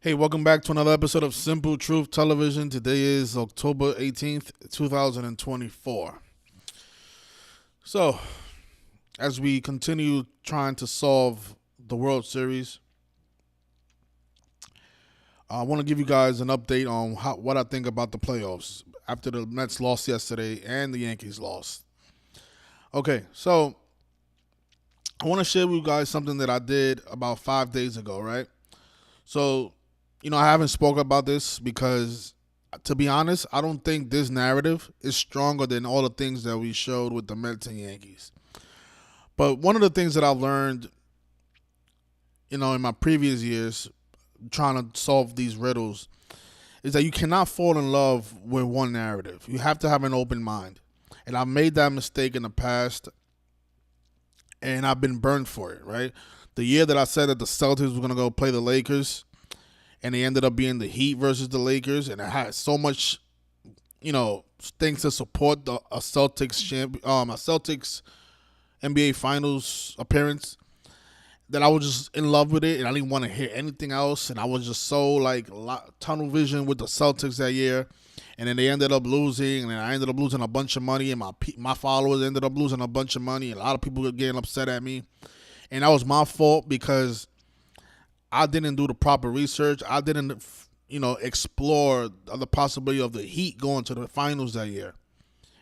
Hey, welcome back to another episode of Simple Truth Television. Today is October 18th, 2024. So, as we continue trying to solve the World Series, I want to give you guys an update on what I think about the playoffs after the Mets lost yesterday and the Yankees lost. Okay, so I want to share with you guys something that I did about 5 days ago, right? So, I haven't spoken about this because, to be honest, I don't think this narrative is stronger than all the things that we showed with the Mets and Yankees. But one of the things that I've learned, in my previous years, trying to solve these riddles, is that you cannot fall in love with one narrative. You have to have an open mind. And I've made that mistake in the past, and I've been burned for it, right? The year that I said that the Celtics were going to go play the Lakers, and they ended up being the Heat versus the Lakers, and it had so much, things to support a Celtics NBA Finals appearance that I was just in love with it, and I didn't want to hear anything else, and I was just so tunnel vision with the Celtics that year, and then they ended up losing, and then I ended up losing a bunch of money, and my followers ended up losing a bunch of money, and a lot of people were getting upset at me, and that was my fault because I didn't do the proper research. I didn't, explore the possibility of the Heat going to the finals that year.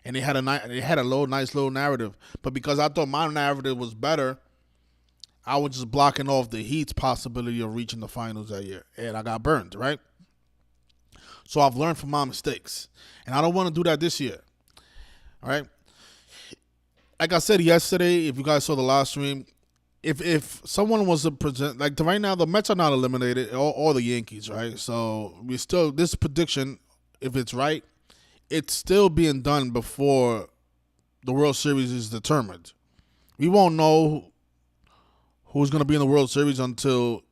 And they had a nice little narrative. But because I thought my narrative was better, I was just blocking off the Heat's possibility of reaching the finals that year. And I got burned, right? So I've learned from my mistakes. And I don't want to do that this year. All right? Like I said yesterday, if you guys saw the last stream, If someone was to present, right now, the Mets are not eliminated, or the Yankees, right? So this prediction, if it's right, it's still being done before the World Series is determined. We won't know who's going to be in the World Series until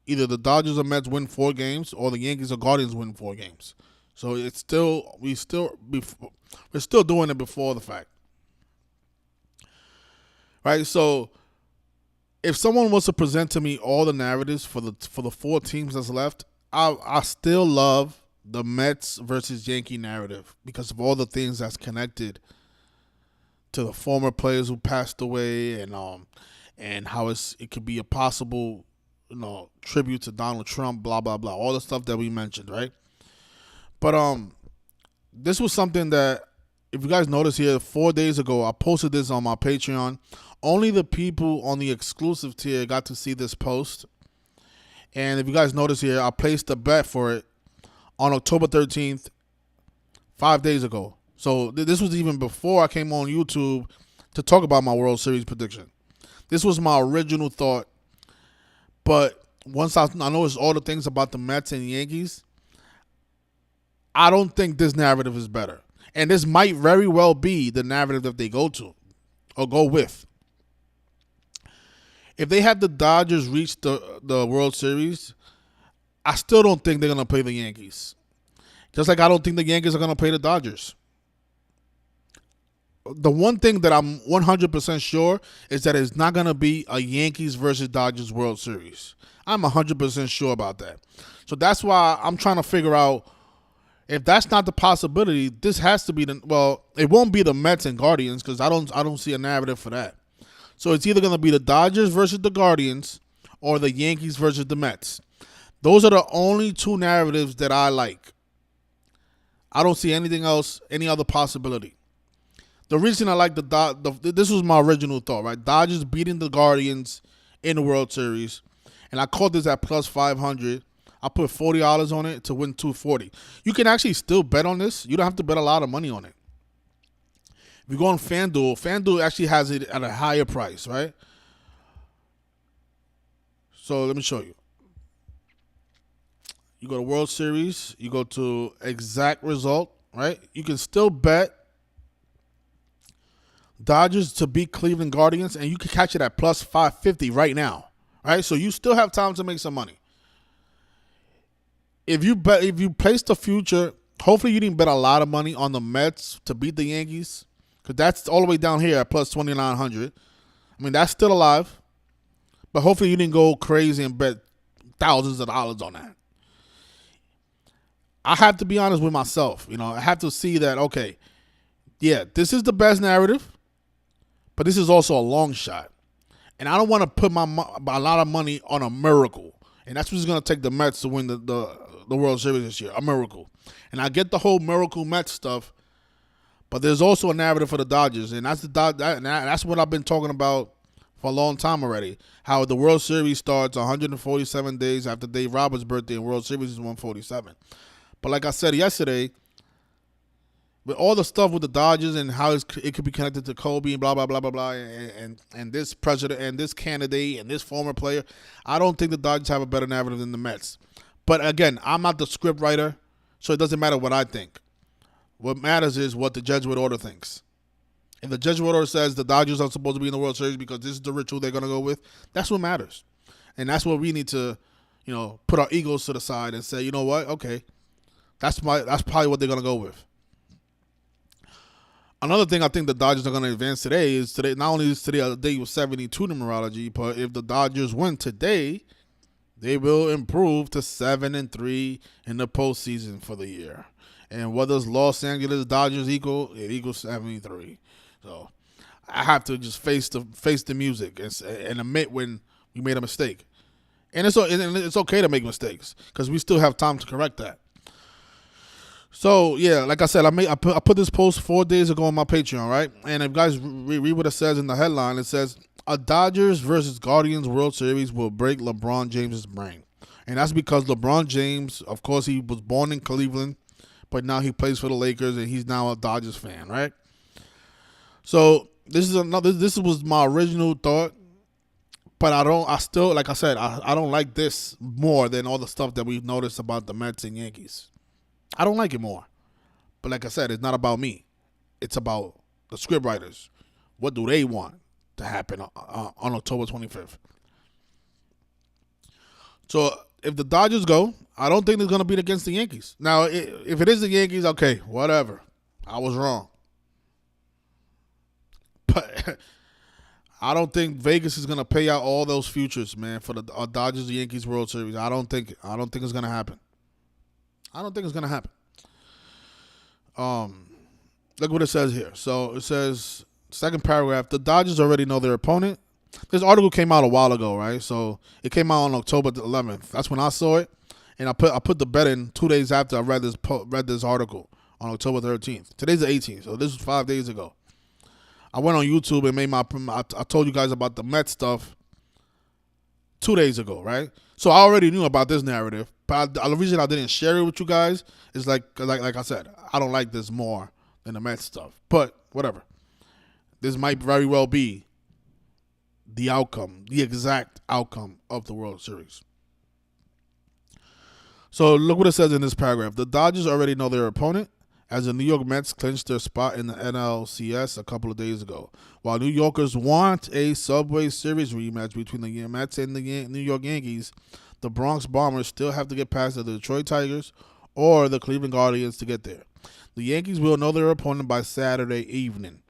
either the Dodgers or Mets win 4 games, or the Yankees or Guardians win 4 games. So we're still doing it before the fact, right? So if someone was to present to me all the narratives for the 4 teams that's left, I still love the Mets versus Yankee narrative because of all the things that's connected to the former players who passed away, and how it could be a possible tribute to Donald Trump, blah blah blah, all the stuff that we mentioned, right? But this was something that, if you guys notice here, 4 days ago I posted this on my Patreon. Only the people on the exclusive tier got to see this post. And if you guys notice here, I placed a bet for it on October 13th, 5 days ago. So this was even before I came on YouTube to talk about my World Series prediction. This was my original thought. But once I noticed all the things about the Mets and Yankees, I don't think this narrative is better. And this might very well be the narrative that they go to or go with. If they have the Dodgers reach the World Series, I still don't think they're going to play the Yankees. Just like I don't think the Yankees are going to play the Dodgers. The one thing that I'm 100% sure is that it's not going to be a Yankees versus Dodgers World Series. I'm 100% sure about that. So that's why I'm trying to figure out, if that's not the possibility, this has to be it won't be the Mets and Guardians because I don't see a narrative for that. So it's either going to be the Dodgers versus the Guardians or the Yankees versus the Mets. Those are the only 2 narratives that I like. I don't see anything else, any other possibility. The reason I like this was my original thought, right? Dodgers beating the Guardians in the World Series. And I called this at plus 500. I put $40 on it to win $240. You can actually still bet on this. You don't have to bet a lot of money on it. If you go on FanDuel actually has it at a higher price, right? So let me show you. You go to World Series. You go to exact result, right? You can still bet Dodgers to beat Cleveland Guardians, and you can catch it at plus 550 right now, right? So you still have time to make some money. If you place the future, hopefully you didn't bet a lot of money on the Mets to beat the Yankees. Because that's all the way down here at plus 2,900. I mean, that's still alive. But hopefully you didn't go crazy and bet thousands of dollars on that. I have to be honest with myself. I have to see that, okay, yeah, this is the best narrative, but this is also a long shot. And I don't want to put a lot of money on a miracle. And that's what's going to take the Mets to win the World Series this year, a miracle. And I get the whole miracle Mets stuff, but there's also a narrative for the Dodgers. And that's what I've been talking about for a long time already, how the World Series starts 147 days after Dave Roberts' birthday, and World Series is 147. But like I said yesterday, with all the stuff with the Dodgers and how it could be connected to Kobe and blah, blah, blah, blah, blah, and this president and this candidate and this former player, I don't think the Dodgers have a better narrative than the Mets. But again, I'm not the script writer, so it doesn't matter what I think. What matters is what the Jesuit order thinks. If the Jesuit order says the Dodgers are supposed to be in the World Series because this is the ritual they're going to go with, that's what matters. And that's what we need to, put our egos to the side and say, you know what, okay, that's probably what they're going to go with. Another thing I think the Dodgers are going to advance today is not only is today a day with 72 numerology, but if the Dodgers win today, they will improve to 7-3 in the postseason for the year. And what does Los Angeles Dodgers equal? It equals 73. So I have to just face the music and admit when we made a mistake. And it's okay to make mistakes because we still have time to correct that. So yeah, like I said, I put this post 4 days ago on my Patreon, right? And if you guys read what it says in the headline, it says a Dodgers versus Guardians World Series will break LeBron James's brain, and that's because LeBron James, of course, he was born in Cleveland, but now he plays for the Lakers, and he's now a Dodgers fan, right? So this was my original thought, but I don't like this more than all the stuff that we've noticed about the Mets and Yankees. I don't like it more. But like I said, it's not about me. It's about the scriptwriters. What do they want to happen on October 25th? So if the Dodgers go, I don't think it's going to be against the Yankees. Now, if it is the Yankees, okay, whatever. I was wrong. But I don't think Vegas is going to pay out all those futures, man, for the Dodgers-Yankees World Series. I don't think it's going to happen. I don't think it's going to happen. Look what it says here. So it says, second paragraph, the Dodgers already know their opponent. This article came out a while ago, right? So it came out on October 11th. That's when I saw it. And I put the bet in 2 days after I read this article on October 13th. Today's the 18th, so this was 5 days ago. I went on YouTube and I told you guys about the Mets stuff 2 days ago, right? So I already knew about this narrative. But the reason I didn't share it with you guys is like I said, I don't like this more than the Mets stuff. But whatever. This might very well be the exact outcome of the World Series. So look what it says in this paragraph. The Dodgers already know their opponent, as the New York Mets clinched their spot in the NLCS a couple of days ago. While New Yorkers want a Subway Series rematch between the Mets and the New York Yankees, the Bronx Bombers still have to get past the Detroit Tigers or the Cleveland Guardians to get there. The Yankees will know their opponent by Saturday evening.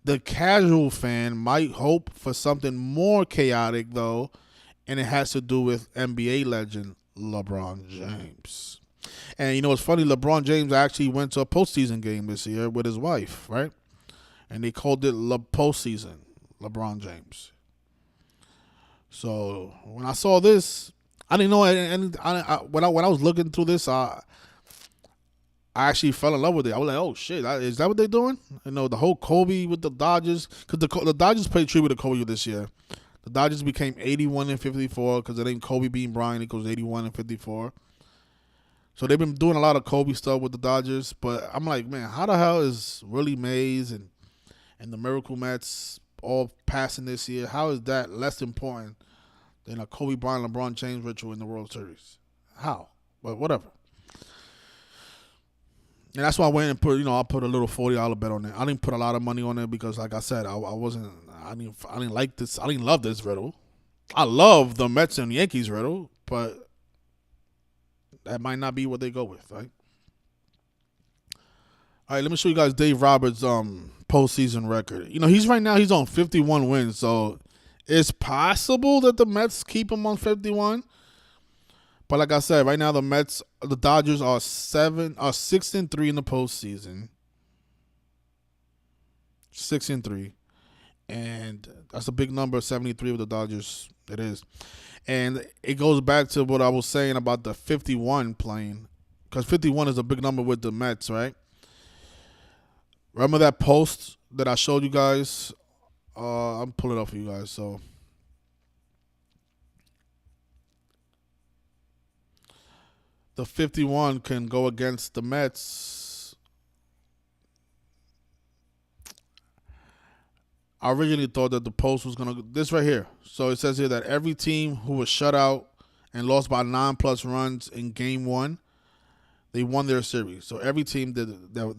The casual fan might hope for something more chaotic, though, and it has to do with NBA legend LeBron James. And you know what's funny? LeBron James actually went to a postseason game this year with his wife, right? And they called it Postseason, LeBron James. So when I saw this, I didn't know, and when I was looking through this, I actually fell in love with it. I was like, oh shit, is that what they're doing? The whole Kobe with the Dodgers, because the Dodgers played tribute to Kobe this year. The Dodgers became 81-54 because it ain't Kobe beating Bryant equals 81-54. So they've been doing a lot of Kobe stuff with the Dodgers, but I'm like, man, how the hell is Willie Mays and the Miracle Mets all passing this year? How is that less important than a Kobe Bryant, LeBron James ritual in the World Series? How? But whatever. And that's why I went and put a little $40 bet on it. I didn't put a lot of money on it because, like I said, I didn't like this. I didn't love this riddle. I love the Mets and Yankees riddle, but that might not be what they go with, right? All right, let me show you guys Dave Roberts' postseason record. He's on 51 wins, so it's possible that the Mets keep him on 51. But like I said, right now the Dodgers are 6-3 in the postseason. 6-3, and that's a big number. 73 with the Dodgers. It is, and it goes back to what I was saying about the 51 playing, because 51 is a big number with the Mets, right? Remember that post that I showed you guys? I'm pulling it up for you guys. So the 51 can go against the Mets. I originally thought that the post was going to, this right here. So it says here that every team who was shut out and lost by 9+ runs in game 1, they won their series. So every team that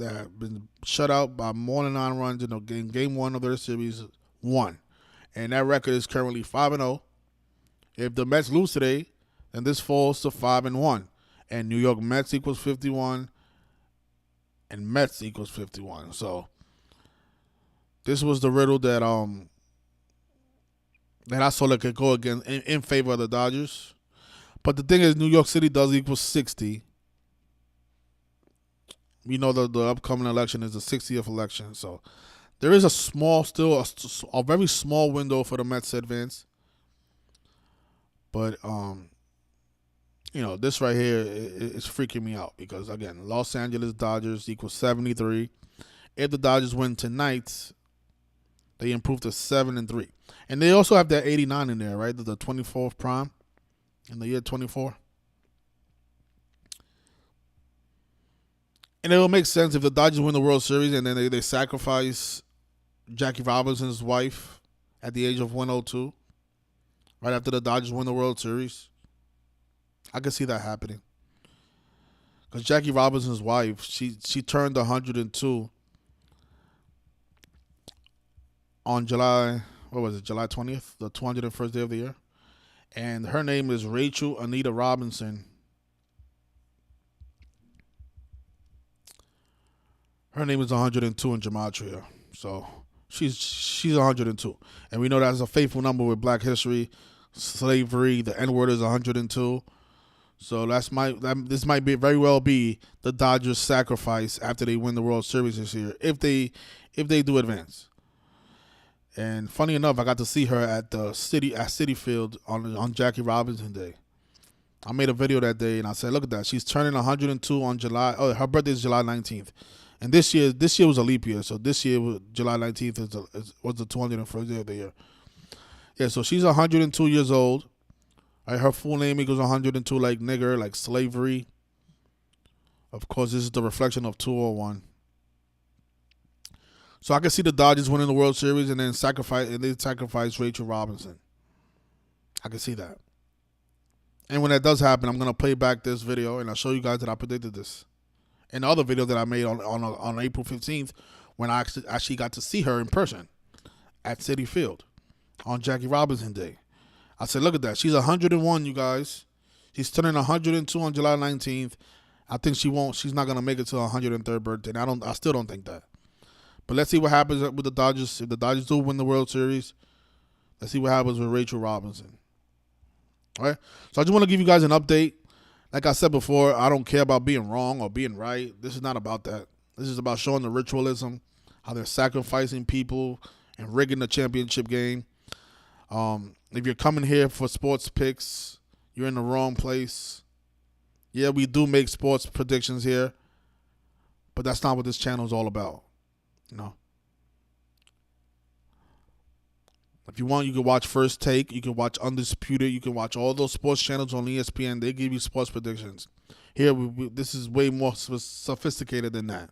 had been shut out by more than 9 runs in game 1 of their series won. And that record is currently 5-0. If the Mets lose today, then this falls to 5-1. And New York Mets equals 51, and Mets equals 51. So this was the riddle that I saw that could go again in favor of the Dodgers. But the thing is, New York City does equal 60. We know that the upcoming election is the 60th election, so there is a very small window for the Mets to advance. But this right here is freaking me out because again, Los Angeles Dodgers equals 73. If the Dodgers win tonight, they improve to 7-3, and they also have that 89 in there, right? The 24th prime in the year 24. And it will make sense if the Dodgers win the World Series and then they sacrifice Jackie Robinson's wife at the age of 102, right after the Dodgers win the World Series. I can see that happening. Because Jackie Robinson's wife, she turned 102 on July 20th, the 201st day of the year. And her name is Rachel Anita Robinson. Her name is 102 in Gematria. So she's 102. And we know that's a faithful number with Black history, slavery, the N-word is 102. So this might very well be the Dodgers' sacrifice after they win the World Series this year, if they do advance. And funny enough, I got to see her at Citi Field on Jackie Robinson Day. I made a video that day and I said, look at that. She's turning 102 on July. Oh, her birthday is July 19th. And this year was a leap year. So this year, July 19th was the 201st day of the year. Yeah, so she's 102 years old. Right, her full name equals 102, like nigger, like slavery. Of course, this is the reflection of 201. So I can see the Dodgers winning the World Series and then sacrifice Rachel Robinson. I can see that. And when that does happen, I'm gonna play back this video and I'll show you guys that I predicted this. And the other video that I made on April 15th, when I actually got to see her in person at Citi Field on Jackie Robinson Day. I said, look at that. She's 101, you guys. She's turning 102 on July 19th. I think she's not going to make it to her 103rd birthday. And I still don't think that. But let's see what happens with the Dodgers. If the Dodgers do win the World Series, let's see what happens with Rachel Robinson. All right? So I just want to give you guys an update. Like I said before, I don't care about being wrong or being right. This is not about that. This is about showing the ritualism, how they're sacrificing people and rigging the championship game. If you're coming here for sports picks, you're in the wrong place. Yeah, we do make sports predictions here, but that's not what this channel is all about. If you want, you can watch First Take. You can watch Undisputed. You can watch all those sports channels on ESPN. They give you sports predictions. Here, this is way more sophisticated than that.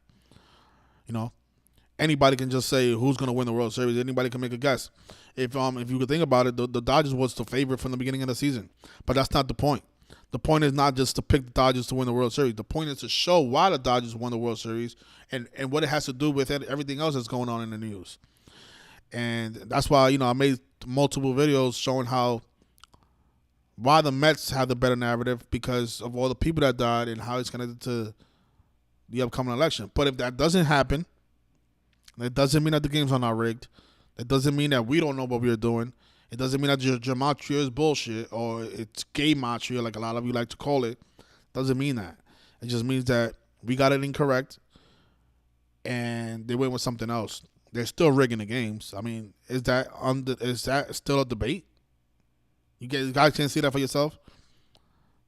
Anybody can just say who's going to win the World Series. Anybody can make a guess. If you could think about it, the Dodgers was the favorite from the beginning of the season. But that's not the point. The point is not just to pick the Dodgers to win the World Series. The point is to show why the Dodgers won the World Series and what it has to do with everything else that's going on in the news. And that's why, I made multiple videos showing why the Mets have the better narrative because of all the people that died and how it's connected to the upcoming election. But if that doesn't happen, that doesn't mean that the games are not rigged. That doesn't mean that we don't know what we're doing. It doesn't mean that your gematria is bullshit or it's gay matria, like a lot of you like to call it. Doesn't mean that. It just means that we got it incorrect, and they went with something else. They're still rigging the games. I mean, is that still a debate? You guys can't see that for yourself?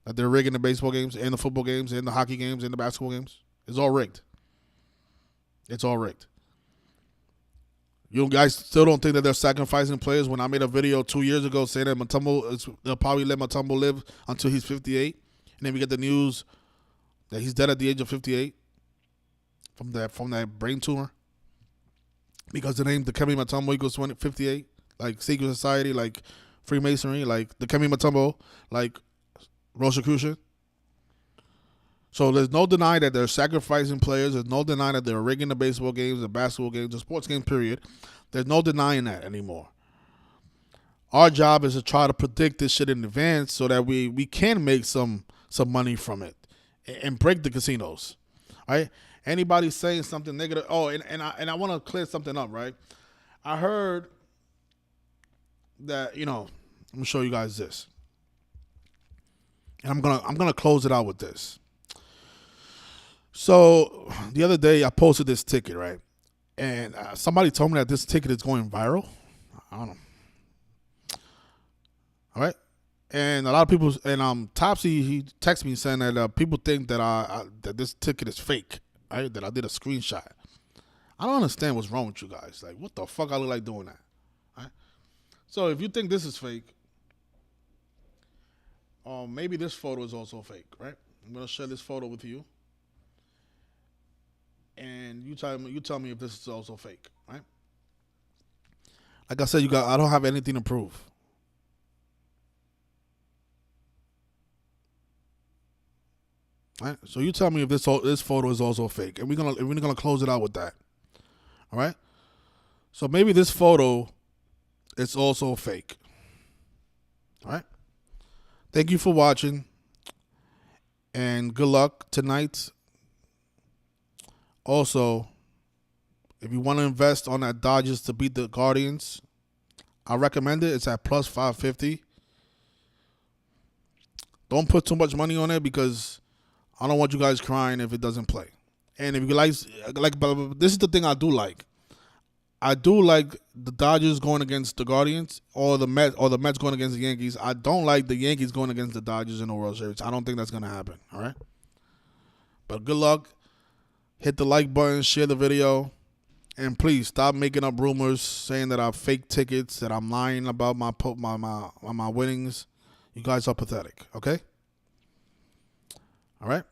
That they're rigging the baseball games and the football games and the hockey games and the basketball games? It's all rigged. It's all rigged. You guys still don't think that they're sacrificing players? When I made a video 2 years ago saying that they'll probably let Mutombo live until he's 58, and then we get the news that he's dead at the age of 58 from that brain tumor, because the name Dikembe Mutombo equals 58, like secret society, like Freemasonry, like Dikembe Mutombo, like Rosicrucian. So there's no denying that they're sacrificing players. There's no denying that they're rigging the baseball games, the basketball games, the sports game, period. There's no denying that anymore. Our job is to try to predict this shit in advance so that we can make some money from it and break the casinos, right? Anybody saying something negative? Oh, and I want to clear something up, right? I heard that, I'm gonna show you guys this, and I'm gonna close it out with this. So the other day I posted this ticket, right? And somebody told me that this ticket is going viral. I don't know. All right. And a lot of people, and Topsy, he texted me saying that people think that that this ticket is fake, right? That I did a screenshot. I don't understand what's wrong with you guys. Like, what the fuck I look like doing that? Right? So if you think this is fake, maybe this photo is also fake, right? I'm gonna share this photo with you. And you tell me if this is also fake, right? Like I said, I don't have anything to prove. Right? So you tell me if this photo is also fake, and we're gonna close it out with that. All right? So maybe this photo is also fake. All right? Thank you for watching, and good luck tonight. Also, if you want to invest on that Dodgers to beat the Guardians, I recommend it. It's at plus 550. Don't put too much money on it because I don't want you guys crying if it doesn't play. And if you like, this is the thing I do like. I do like the Dodgers going against the Guardians, or the Mets going against the Yankees. I don't like the Yankees going against the Dodgers in the World Series. I don't think that's going to happen. All right? But good luck. Hit the like button, share the video, and please stop making up rumors saying that I have fake tickets, that I'm lying about my winnings. You guys are pathetic, okay? All right?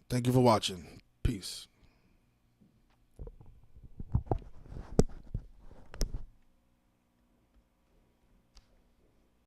Thank you for watching. Peace.